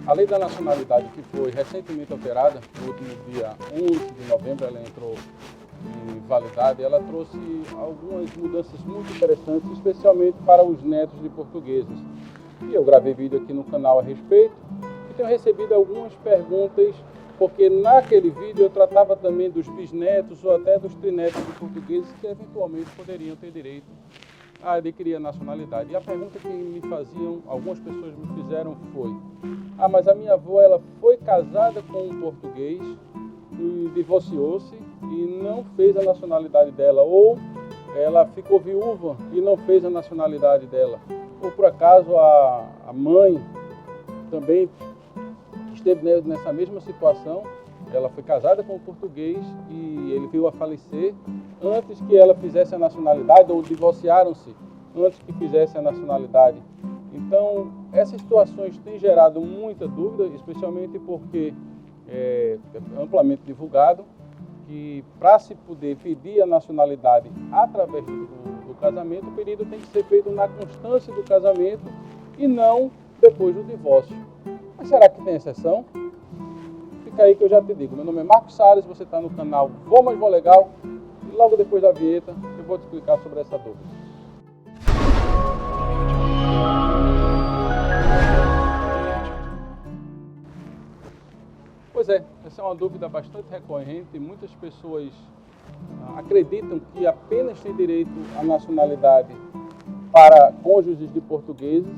A lei da nacionalidade, que foi recentemente alterada, no último dia 11 de novembro, ela entrou em validade, ela trouxe algumas mudanças muito interessantes, especialmente para os netos de portugueses. E eu gravei vídeo aqui no canal a respeito e tenho recebido algumas perguntas, porque naquele vídeo eu tratava também dos bisnetos ou até dos trinetos de portugueses que eventualmente poderiam ter direito a adquirir a nacionalidade. E a pergunta que me faziam, algumas pessoas me fizeram foi: mas a minha avó ela foi casada com um português e divorciou-se e não fez a nacionalidade dela, ou ela ficou viúva e não fez a nacionalidade dela, ou por acaso a mãe também esteve nessa mesma situação, ela foi casada com um português e ele veio a falecer antes que ela fizesse a nacionalidade, ou divorciaram-se antes que fizesse a nacionalidade. Então, essas situações têm gerado muita dúvida, especialmente porque é amplamente divulgado que para se poder pedir a nacionalidade através do casamento, o pedido tem que ser feito na constância do casamento e não depois do divórcio. Mas será que tem exceção? Fica aí que eu já te digo. Meu nome é Marcos Salles, você está no canal Vou Mais Vou Legal e logo depois da vinheta eu vou te explicar sobre essa dúvida. Pois é, essa é uma dúvida bastante recorrente e muitas pessoas acreditam que apenas tem direito à nacionalidade para cônjuges de portugueses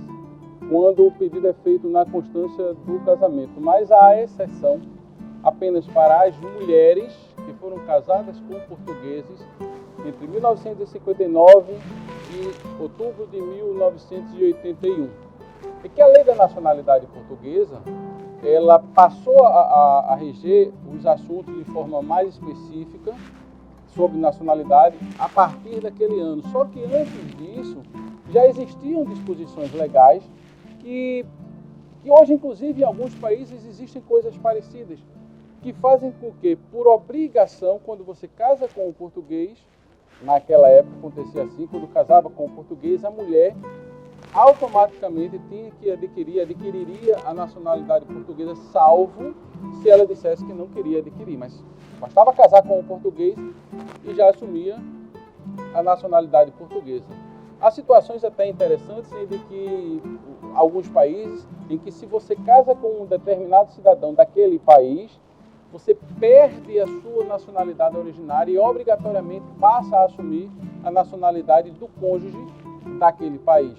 quando o pedido é feito na constância do casamento, mas há exceção apenas para as mulheres que foram casadas com portugueses entre 1959 e outubro de 1981. E que a lei da nacionalidade portuguesa ela passou a reger os assuntos de forma mais específica sobre nacionalidade a partir daquele ano. Só que antes disso já existiam disposições legais que hoje, inclusive, em alguns países existem coisas parecidas, que fazem com que, por obrigação, quando você casa com um português, naquela época acontecia assim, quando casava com um português, a mulher automaticamente tinha que adquiriria a nacionalidade portuguesa, salvo se ela dissesse que não queria adquirir, mas bastava casar com um português e já assumia a nacionalidade portuguesa. Há situações até interessantes em que alguns países em que se você casa com um determinado cidadão daquele país, você perde a sua nacionalidade originária e obrigatoriamente passa a assumir a nacionalidade do cônjuge daquele país.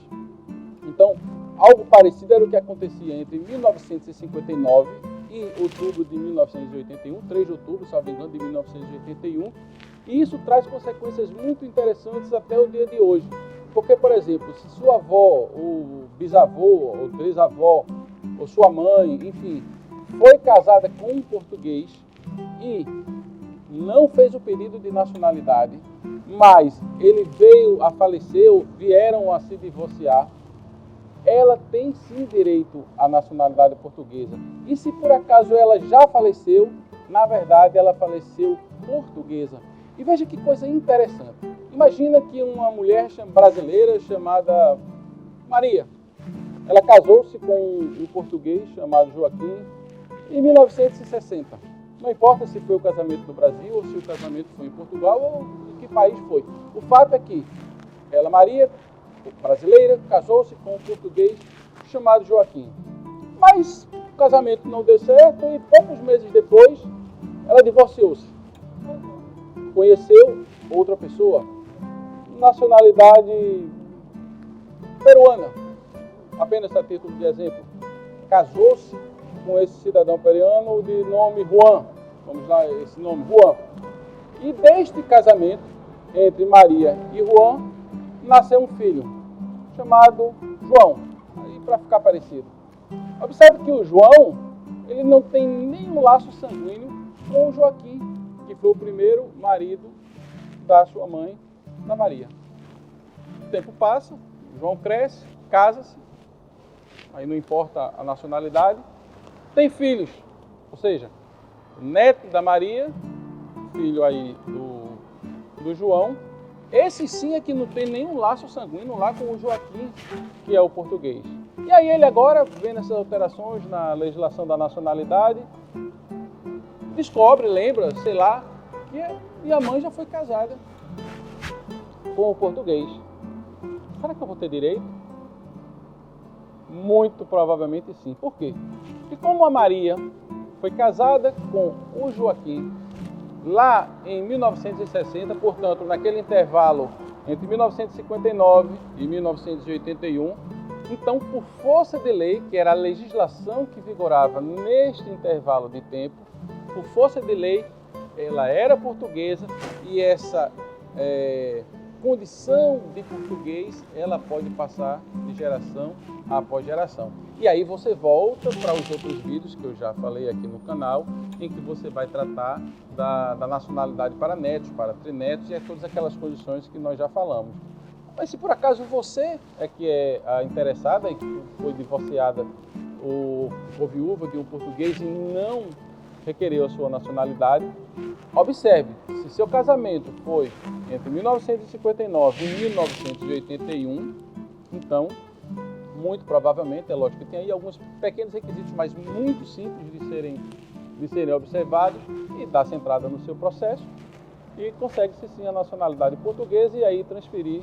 Então, algo parecido era o que acontecia entre 1959 e outubro de 1981, 3 de outubro, salvo engano, de 1981, e isso traz consequências muito interessantes até o dia de hoje. Porque, por exemplo, se sua avó, ou bisavô, ou trisavó, ou sua mãe, enfim, foi casada com um português e não fez o pedido de nacionalidade, mas ele veio a falecer ou vieram a se divorciar, ela tem sim direito à nacionalidade portuguesa. E se por acaso ela já faleceu, na verdade ela faleceu portuguesa. E veja que coisa interessante. Imagina que uma mulher brasileira chamada Maria, ela casou-se com um português chamado Joaquim em 1960. Não importa se foi o casamento no Brasil ou se o casamento foi em Portugal ou em que país foi. O fato é que ela, Maria, brasileira, casou-se com um português chamado Joaquim. Mas o casamento não deu certo e poucos meses depois ela divorciou-se. Conheceu outra pessoa, nacionalidade peruana, apenas a título de exemplo. Casou-se com esse cidadão peruano de nome Juan, vamos lá, esse nome, Juan. E deste casamento entre Maria e Juan, nasceu um filho, chamado João, aí para ficar parecido. Observe que o João, ele não tem nenhum laço sanguíneo com o Joaquim, que foi o primeiro marido da sua mãe, da Maria. O tempo passa, João cresce, casa-se, aí não importa a nacionalidade, tem filhos, ou seja, neto da Maria, filho aí do João. Esse sim é que não tem nenhum laço sanguíneo lá com o Joaquim, que é o português. E aí ele agora, vendo essas alterações na legislação da nacionalidade, descobre, lembra, sei lá, que minha mãe já foi casada com o português. Será que eu vou ter direito? Muito provavelmente sim. Por quê? Porque como a Maria foi casada com o Joaquim lá em 1960, portanto, naquele intervalo entre 1959 e 1981, então, por força de lei, que era a legislação que vigorava neste intervalo de tempo, por força de lei, ela era portuguesa e essa condição de português, ela pode passar de geração após geração. E aí você volta para os outros vídeos que eu já falei aqui no canal, em que você vai tratar da nacionalidade para netos, para trinetos e todas aquelas condições que nós já falamos. Mas se por acaso você é que é a interessada e que foi divorciada ou viúva de um português e não requereu a sua nacionalidade, observe, se seu casamento foi entre 1959 e 1981, então, muito provavelmente, é lógico que tem aí alguns pequenos requisitos, mas muito simples de serem observados, e dá-se entrada no seu processo e consegue-se sim a nacionalidade portuguesa e aí transferir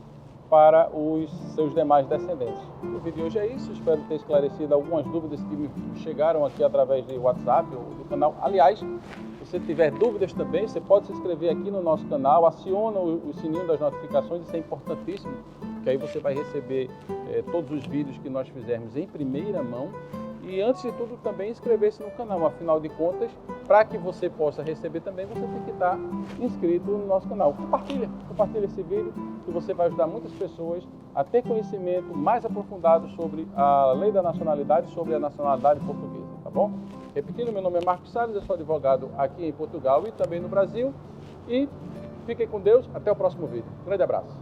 para os seus demais descendentes. O vídeo de hoje é isso, espero ter esclarecido algumas dúvidas que me chegaram aqui através de WhatsApp ou do canal. Aliás, se você tiver dúvidas também, você pode se inscrever aqui no nosso canal, aciona o sininho das notificações, isso é importantíssimo, que aí você vai receber todos os vídeos que nós fizermos em primeira mão. E antes de tudo também inscrever-se no canal, afinal de contas, para que você possa receber também, você tem que estar inscrito no nosso canal. Compartilha esse vídeo, que você vai ajudar muitas pessoas a ter conhecimento mais aprofundado sobre a lei da nacionalidade, sobre a nacionalidade portuguesa, tá bom? Repetindo, meu nome é Marcos Salles, eu sou advogado aqui em Portugal e também no Brasil. E fiquem com Deus, até o próximo vídeo. Grande abraço.